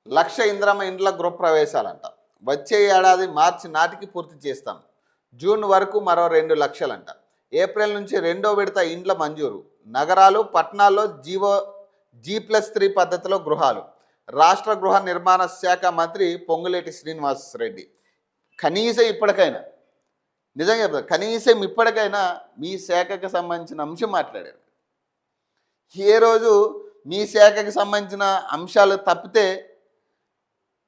లక్ష ఇంద్రమ్మ ఇండ్ల గృహప్రవేశాలంట. వచ్చే ఏడాది మార్చి నాటికి పూర్తి చేస్తాం. జూన్ వరకు మరో 2 లక్షలంట. ఏప్రిల్ నుంచి రెండో విడత ఇండ్ల మంజూరు. నగరాలు పట్టణాల్లో G+3 పద్ధతిలో గృహాలు. రాష్ట్ర గృహ నిర్మాణ శాఖ మంత్రి పొంగులేటి శ్రీనివాసరెడ్డి కనీసం ఇప్పటికైనా, నిజంగా చెప్తారు, కనీసం ఇప్పటికైనా మీ శాఖకు సంబంధించిన అంశం మాట్లాడారు. ఏ రోజు మీ శాఖకి సంబంధించిన అంశాలు తప్పితే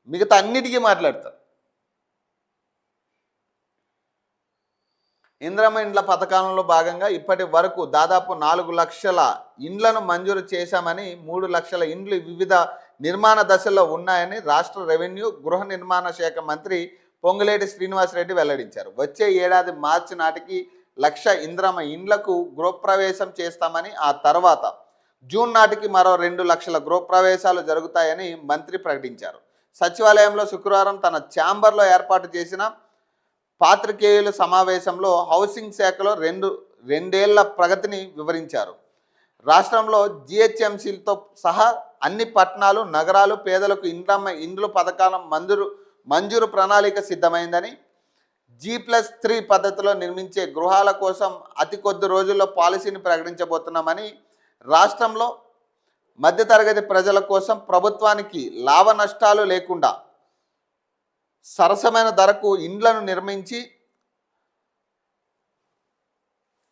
మిగతా అన్నిటికీ మాట్లాడతారు. ఇంద్రమ్మ ఇండ్ల పథకంలో భాగంగా ఇప్పటి వరకు దాదాపు 4 లక్షల ఇండ్లను మంజూరు చేశామని, 3 లక్షల ఇండ్లు వివిధ నిర్మాణ దశల్లో ఉన్నాయని రాష్ట్ర రెవెన్యూ గృహ నిర్మాణ శాఖ మంత్రి పొంగులేటి శ్రీనివాసరెడ్డి వెల్లడించారు. వచ్చే ఏడాది మార్చి నాటికి 1,00,000 ఇంద్రమ్మ ఇండ్లకు గృహప్రవేశం చేస్తామని, ఆ తర్వాత జూన్ నాటికి మరో 2 లక్షల గృహప్రవేశాలు జరుగుతాయని మంత్రి ప్రకటించారు. సచివాలయంలో శుక్రవారం తన ఛాంబర్లో ఏర్పాటు చేసిన పాత్రికేయుల సమావేశంలో హౌసింగ్ శాఖలో రెండేళ్ల ప్రగతిని వివరించారు. రాష్ట్రంలో GHMCలతో సహా అన్ని పట్టణాలు, నగరాలు పేదలకు ఇంద్రమ్మ ఇండ్లు పథకాల మంజూరు ప్రణాళిక సిద్ధమైందని, G+3 పద్ధతిలో నిర్మించే గృహాల కోసం అతి కొద్ది రోజుల్లో పాలసీని ప్రకటించబోతున్నామని, రాష్ట్రంలో మధ్యతరగతి ప్రజల కోసం ప్రభుత్వానికి లాభ నష్టాలు లేకుండా సరసమైన ధరకు ఇండ్లను నిర్మించి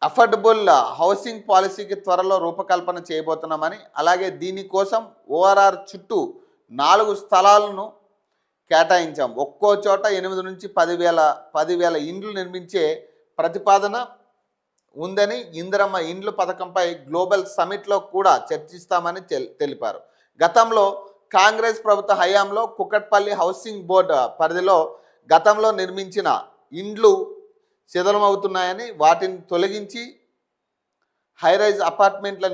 అఫోర్డబుల్ హౌసింగ్ పాలసీకి త్వరలో రూపకల్పన చేయబోతున్నామని, అలాగే దీనికోసం ORR చుట్టూ 4 స్థలాలను కేటాయించాం. ఒక్కో చోట 8 నుంచి 10,000 ఇండ్లు నిర్మించే ప్రతిపాదన ఉందని, ఇందిరమ్మ ఇండ్లు పథకంపై గ్లోబల్ సమిట్లో కూడా చర్చిస్తామని తెలిపారు. గతంలో కాంగ్రెస్ ప్రభుత్వ హయాంలో కుకట్పల్లి హౌసింగ్ బోర్డు పరిధిలో గతంలో నిర్మించిన ఇండ్లు శిథిలమవుతున్నాయని, వాటిని తొలగించి హైరైజ్ అపార్ట్మెంట్ల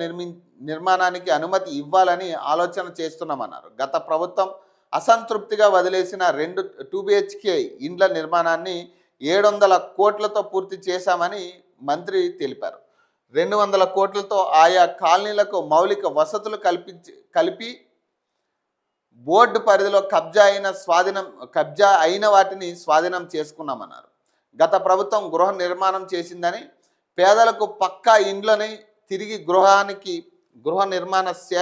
నిర్మాణానికి అనుమతి ఇవ్వాలని ఆలోచన చేస్తున్నామన్నారు. గత ప్రభుత్వం అసంతృప్తిగా వదిలేసిన 2 BHK ఇండ్ల నిర్మాణాన్ని 700 కోట్లతో పూర్తి చేశామని మంత్రి తెలిపారు. 200 కోట్లతో ఆయా కాలనీలకు మౌలిక వసతులు కలిపి బోర్డు పరిధిలో కబ్జా అయిన వాటిని స్వాధీనం చేసుకున్నామన్నారు. గత ప్రభుత్వం గృహ నిర్మాణం చేసిందని, పేదలకు పక్కా ఇండ్లని తిరిగి గృహ నిర్మాణ శాఖ